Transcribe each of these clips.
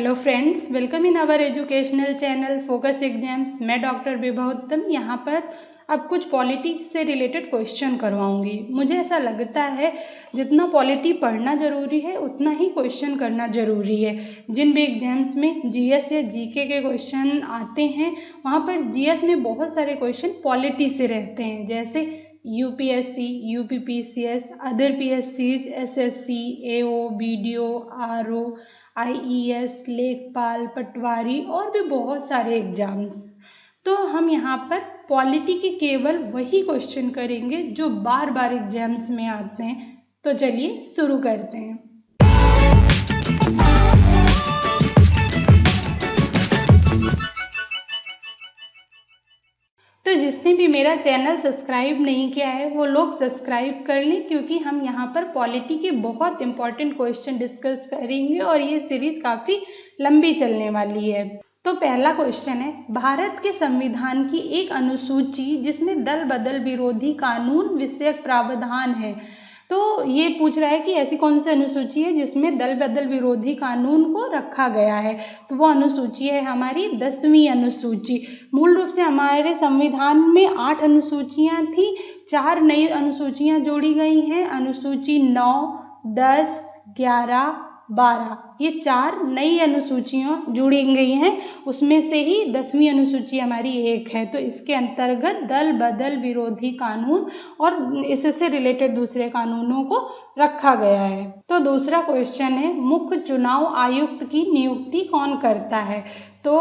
Hello friends, welcome in our educational channel focus exams. मैं doctor Vibha Uttam यहाँ पर अब कुछ पॉलिटी से रिलेटेड क्वेश्चन करवाऊंगी। मुझे ऐसा लगता है जितना पॉलिटी पढ़ना ज़रूरी है उतना ही क्वेश्चन करना ज़रूरी है। जिन भी एग्जाम्स में जीएस या जीके के क्वेश्चन आते हैं वहाँ पर जीएस में बहुत सारे क्वेश्चन पॉलिटी से रहते हैं, जैसे यूपीएससी, यूपीपीसीएस, अदर पीएससीज, एसएससी, एओ, बीडीओ, आरओ, आईईएस, लेखपाल, पटवारी और भी बहुत सारे एग्जाम्स। तो हम यहाँ पर पॉलिटी के केवल वही क्वेश्चन करेंगे जो बार बार एग्जाम्स में आते हैं। तो चलिए शुरू करते हैं। तो जिसने भी मेरा चैनल सब्सक्राइब नहीं किया है वो लोग सब्सक्राइब कर लें, क्योंकि हम यहाँ पर पॉलिटी के बहुत इंपॉर्टेंट क्वेश्चन डिस्कस करेंगे और ये सीरीज काफ़ी लंबी चलने वाली है। तो पहला क्वेश्चन है, भारत के संविधान की एक अनुसूची जिसमें दल बदल विरोधी कानून विषयक प्रावधान है। तो ये पूछ रहा है कि ऐसी कौन सी अनुसूची है जिसमें दल बदल विरोधी कानून को रखा गया है। तो वो अनुसूची है हमारी 10वीं अनुसूची। मूल रूप से हमारे संविधान में 8 अनुसूचियां थी, 4 नई अनुसूचियां जोड़ी गई हैं। अनुसूची 9, 10, 11, 12 ये 4 नई अनुसूचियां जुड़ी गई हैं। उसमें से ही 10वीं अनुसूची हमारी एक है। तो इसके अंतर्गत दल बदल विरोधी कानून और इससे रिलेटेड दूसरे कानूनों को रखा गया है। तो दूसरा क्वेश्चन है, मुख्य चुनाव आयुक्त की नियुक्ति कौन करता है। तो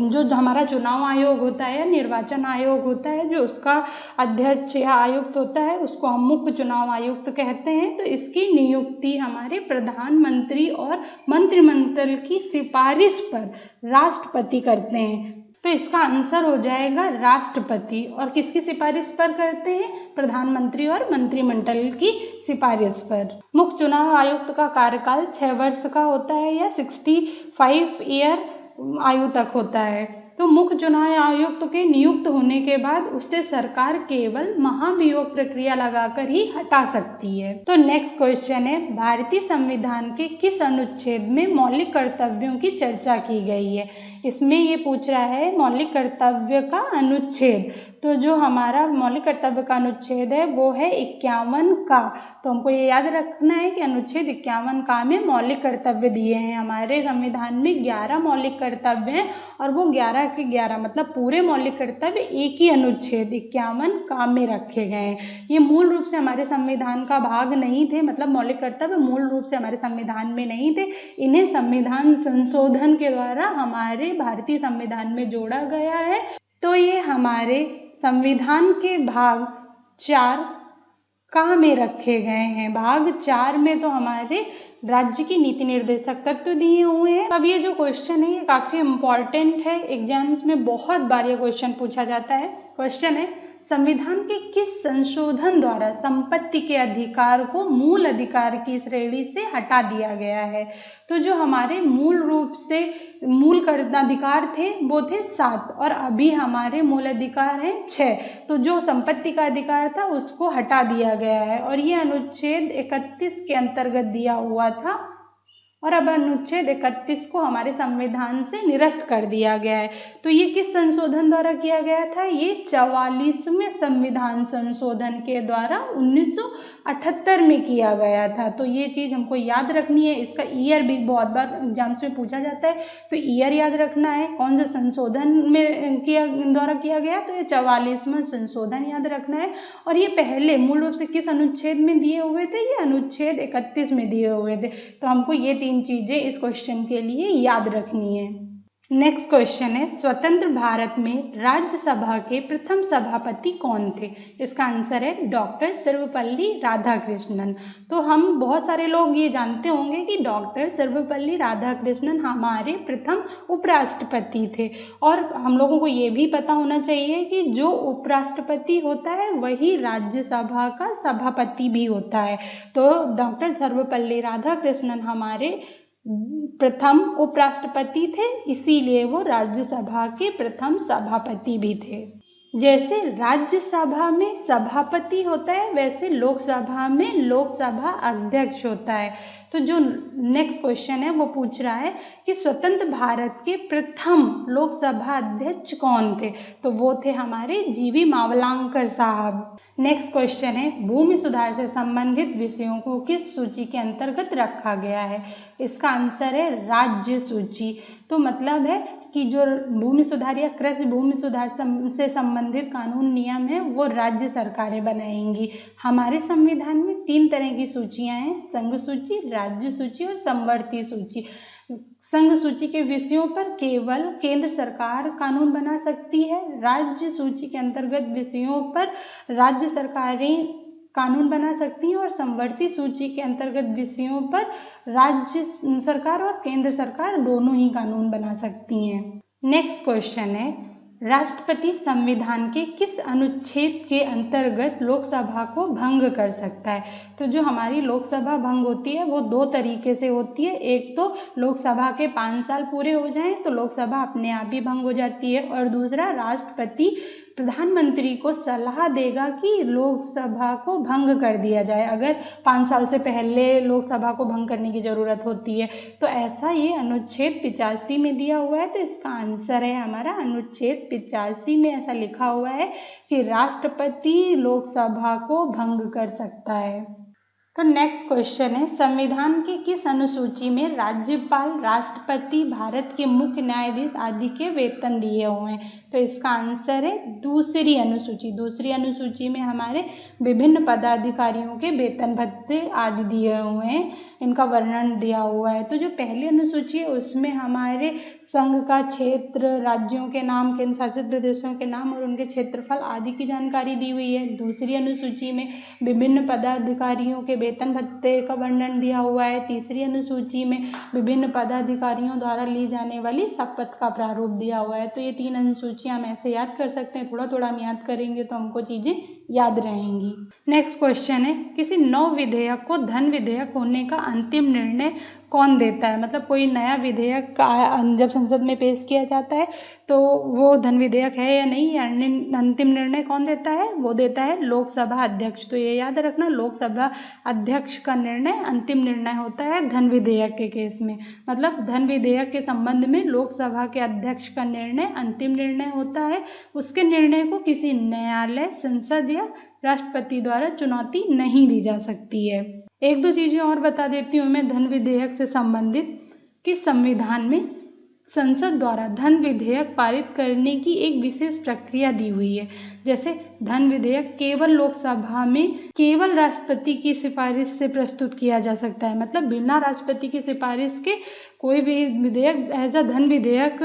जो हमारा चुनाव आयोग होता है, निर्वाचन आयोग होता है, जो उसका अध्यक्ष या आयुक्त होता है उसको हम मुख्य चुनाव आयुक्त कहते हैं। तो इसकी नियुक्ति हमारे प्रधानमंत्री और मंत्रिमंडल की सिफारिश पर राष्ट्रपति करते हैं। तो इसका आंसर हो जाएगा राष्ट्रपति। और किसकी सिफारिश पर करते हैं? प्रधानमंत्री और मंत्रिमंडल की सिफारिश पर। मुख्य चुनाव आयुक्त का कार्यकाल 6 वर्ष का होता है या 65 ईयर आयु तक होता है। तो मुख्य चुनाव आयुक्त के नियुक्त होने के बाद उससे सरकार केवल महाभियोग प्रक्रिया लगाकर ही हटा सकती है। तो नेक्स्ट क्वेश्चन है, भारतीय संविधान के किस अनुच्छेद में मौलिक कर्तव्यों की चर्चा की गई है। इसमें ये पूछ रहा है मौलिक कर्तव्य का अनुच्छेद। तो जो हमारा मौलिक कर्तव्य का अनुच्छेद है वो है 51 का। तो हमको ये याद रखना है कि अनुच्छेद 51 का में मौलिक कर्तव्य दिए हैं। हमारे संविधान में 11 मौलिक कर्तव्य हैं और वो 11 के 11 मतलब पूरे मौलिक कर्तव्य एक ही अनुच्छेद 51 का में रखे गए हैं। ये मूल रूप से हमारे संविधान का भाग नहीं थे, मतलब मौलिक कर्तव्य मूल रूप से हमारे संविधान में नहीं थे। इन्हें संविधान संशोधन के द्वारा हमारे भारतीय संविधान में जोड़ा गया है। तो ये हमारे संविधान के भाग 4 का में रखे गए हैं। भाग 4 में तो हमारे राज्य की नीति निर्देशक तत्व दिए हुए हैं। अब ये जो क्वेश्चन है ये काफ़ी इम्पॉर्टेंट है, एग्जाम्स में बहुत बार ये क्वेश्चन पूछा जाता है। क्वेश्चन है, संविधान के किस संशोधन द्वारा संपत्ति के अधिकार को मूल अधिकार की श्रेणी से हटा दिया गया है। तो जो हमारे मूल रूप से मूल अधिकार थे वो थे 7 और अभी हमारे मूल अधिकार हैं 6। तो जो संपत्ति का अधिकार था उसको हटा दिया गया है और ये अनुच्छेद 31 के अंतर्गत दिया हुआ था और अब अनुच्छेद 31 को हमारे संविधान से निरस्त कर दिया गया है। तो ये किस संशोधन द्वारा किया गया था? ये 44वें संविधान संशोधन के द्वारा 1978 में किया गया था। तो ये चीज़ हमको याद रखनी है। इसका ईयर भी बहुत बार एग्जाम्स में पूछा जाता है, तो ईयर याद रखना है। कौन सा संशोधन में द्वारा किया गया? तो ये 44वां संशोधन याद रखना है। और ये पहले मूल रूप से किस अनुच्छेद में दिए हुए थे? ये अनुच्छेद 31 में दिए हुए थे। तो हमको ये 3 चीजें इस क्वेश्चन के लिए याद रखनी है। नेक्स्ट क्वेश्चन है, स्वतंत्र भारत में राज्यसभा के प्रथम सभापति कौन थे। इसका आंसर है डॉक्टर सर्वपल्ली राधाकृष्णन। तो हम बहुत सारे लोग ये जानते होंगे कि डॉक्टर सर्वपल्ली राधाकृष्णन हमारे प्रथम उपराष्ट्रपति थे और हम लोगों को ये भी पता होना चाहिए कि जो उपराष्ट्रपति होता है वही राज्यसभा का सभापति भी होता है। तो डॉक्टर सर्वपल्ली राधाकृष्णन हमारे प्रथम उपराष्ट्रपति थे, इसीलिए वो राज्यसभा के प्रथम सभापति भी थे। जैसे राज्यसभा में सभापति होता है वैसे लोकसभा में लोकसभा अध्यक्ष होता है। तो जो नेक्स्ट क्वेश्चन है वो पूछ रहा है कि स्वतंत्र भारत के प्रथम लोकसभा अध्यक्ष कौन थे? तो वो थे हमारे जीवी मावलांकर साहब। नेक्स्ट क्वेश्चन है भूमि सुधार से संबंधित विषयों को किस सूची के अंतर्गत रखा गया है? इसका आंसर है राज्य सूची। तो मतलब है कि जो भूमि सुधार या कृषि भूमि सुधार से संबंधित कानून नियम है वो राज्य सरकारें बनाएंगी। हमारे संविधान में 3 तरह की सूचियां हैं, संघ सूची, राज्य सूची और समवर्ती सूची। संघ सूची के विषयों पर केवल केंद्र सरकार कानून बना सकती है। राज्य सूची के अंतर्गत विषयों पर राज्य सरकारें कानून बना सकती हैं और समवर्ती सूची के अंतर्गत विषयों पर राज्य सरकार और केंद्र सरकार दोनों ही कानून बना सकती हैं। नेक्स्ट क्वेश्चन है राष्ट्रपति संविधान के किस अनुच्छेद के अंतर्गत लोकसभा को भंग कर सकता है? तो जो हमारी लोकसभा भंग होती है वो 2 तरीके से होती है। एक तो लोकसभा के 5 साल पूरे हो जाएं तो लोकसभा अपने आप ही भंग हो जाती है, और दूसरा राष्ट्रपति प्रधानमंत्री को सलाह देगा कि लोकसभा को भंग कर दिया जाए अगर 5 साल से पहले लोकसभा को भंग करने की ज़रूरत होती है। तो ऐसा ये अनुच्छेद 85 में दिया हुआ है। तो इसका आंसर है हमारा अनुच्छेद 85 में ऐसा लिखा हुआ है कि राष्ट्रपति लोकसभा को भंग कर सकता है। तो नेक्स्ट क्वेश्चन है संविधान के किस अनुसूची में राज्यपाल, राष्ट्रपति, भारत के मुख्य न्यायाधीश आदि के वेतन दिए हुए हैं? तो इसका आंसर है दूसरी अनुसूची। दूसरी अनुसूची में हमारे विभिन्न पदाधिकारियों के वेतन भत्ते आदि दिए हुए हैं, इनका वर्णन दिया हुआ है। तो जो पहली अनुसूची है उसमें हमारे संघ का क्षेत्र, राज्यों के नाम, केंद्र शासित प्रदेशों के नाम और उनके क्षेत्रफल आदि की जानकारी दी हुई है। दूसरी अनुसूची में विभिन्न पदाधिकारियों के वेतन भत्ते का वर्णन दिया हुआ है। तीसरी अनुसूची में विभिन्न पदाधिकारियों द्वारा ली जाने वाली शपथ का प्रारूप दिया हुआ है। तो ये 3 अनुसूचियां हम ऐसे याद कर सकते हैं, थोड़ा थोड़ा हम याद करेंगे तो हमको चीज़ें याद रहेंगी। नेक्स्ट क्वेश्चन है किसी नौ विधेयक को धन विधेयक होने का अंतिम निर्णय कौन देता है? मतलब कोई नया विधेयक जब संसद में पेश किया जाता है तो वो धन विधेयक है या नहीं, अंतिम निर्णय कौन देता है? वो देता है लोकसभा अध्यक्ष। तो ये याद रखना, लोकसभा अध्यक्ष का निर्णय अंतिम निर्णय होता है धन विधेयक के केस में। मतलब धन विधेयक के संबंध में लोकसभा के अध्यक्ष का निर्णय अंतिम निर्णय होता है। उसके निर्णय को किसी न्यायालय, संसद या राष्ट्रपति द्वारा चुनौती नहीं दी जा सकती है। 1-2 चीज़ें और बता देती हूँ मैं धन विधेयक से संबंधित कि संविधान में संसद द्वारा धन विधेयक पारित करने की एक विशेष प्रक्रिया दी हुई है। जैसे धन विधेयक केवल लोकसभा में केवल राष्ट्रपति की सिफारिश से प्रस्तुत किया जा सकता है। मतलब बिना राष्ट्रपति की सिफारिश के कोई भी विधेयक एज अ धन विधेयक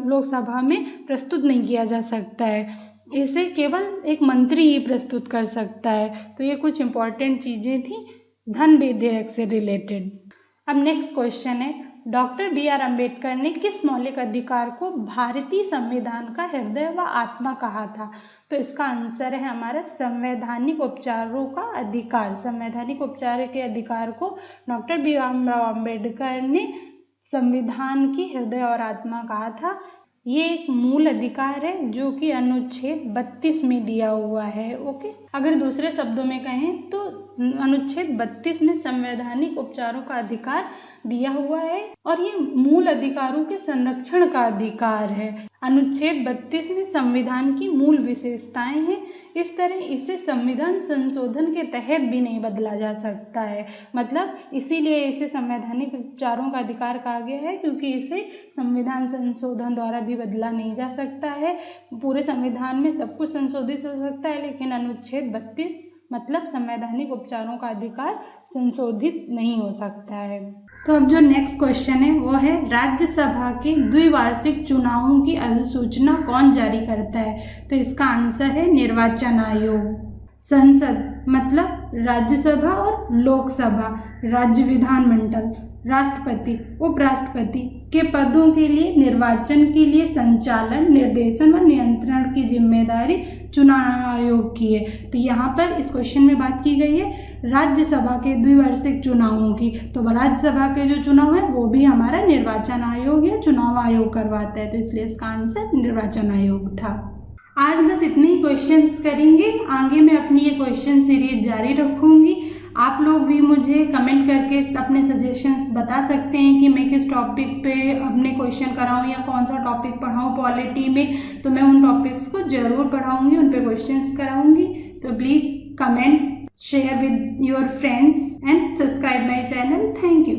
लोकसभा में प्रस्तुत नहीं किया जा सकता है। इसे केवल एक मंत्री ही प्रस्तुत कर सकता है। तो ये कुछ इम्पॉर्टेंट चीज़ें थी धन विधेयक से रिलेटेड। अब नेक्स्ट क्वेश्चन है डॉक्टर BR अम्बेडकर ने किस मौलिक अधिकार को भारतीय संविधान का हृदय व आत्मा कहा था? तो इसका आंसर है हमारा संवैधानिक उपचारों का अधिकार। संवैधानिक उपचार के अधिकार को डॉक्टर BR अम्बेडकर ने संविधान की हृदय और आत्मा कहा था। ये एक मूल अधिकार है जो कि अनुच्छेद 32 में दिया हुआ है। ओके, अगर दूसरे शब्दों में कहें तो अनुच्छेद 32 में संवैधानिक उपचारों का अधिकार दिया हुआ है और ये मूल अधिकारों के संरक्षण का अधिकार है। अनुच्छेद 32 में संविधान की मूल विशेषताएं हैं। इस तरह इसे संविधान संशोधन के तहत भी नहीं बदला जा सकता है। मतलब इसीलिए इसे संवैधानिक उपचारों का अधिकार कहा गया है क्योंकि इसे संविधान संशोधन द्वारा भी बदला नहीं जा सकता है। पूरे संविधान में सब कुछ संशोधित हो सकता है लेकिन अनुच्छेद 32 मतलब संवैधानिक उपचारों का अधिकार संशोधित नहीं हो सकता है। तो अब जो नेक्स्ट क्वेश्चन है वो है राज्यसभा के द्विवार्षिक चुनावों की अधिसूचना कौन जारी करता है? तो इसका आंसर है निर्वाचन आयोग। संसद मतलब राज्यसभा और लोकसभा, राज्य विधानमंडल, राष्ट्रपति, उपराष्ट्रपति के पदों के लिए निर्वाचन के लिए संचालन, निर्देशन व नियंत्रण की जिम्मेदारी चुनाव आयोग की है। तो यहाँ पर इस क्वेश्चन में बात की गई है राज्यसभा के द्विवार्षिक चुनावों की। तो राज्यसभा के जो चुनाव है वो भी हमारा निर्वाचन आयोग या चुनाव आयोग करवाता है। तो इसलिए इसका आंसर निर्वाचन आयोग था। आज बस इतने ही क्वेश्चंस करेंगे, आगे मैं अपनी ये क्वेश्चन सीरीज जारी रखूँगी। आप लोग भी मुझे कमेंट करके अपने सजेशंस बता सकते हैं कि मैं किस टॉपिक पे अपने क्वेश्चन कराऊं या कौन सा टॉपिक पढ़ाऊं पॉलिटी में, तो मैं उन टॉपिक्स को ज़रूर पढ़ाऊंगी, उन पे क्वेश्चंस कराऊंगी। तो please comment, share with your friends and subscribe my channel. Thank you.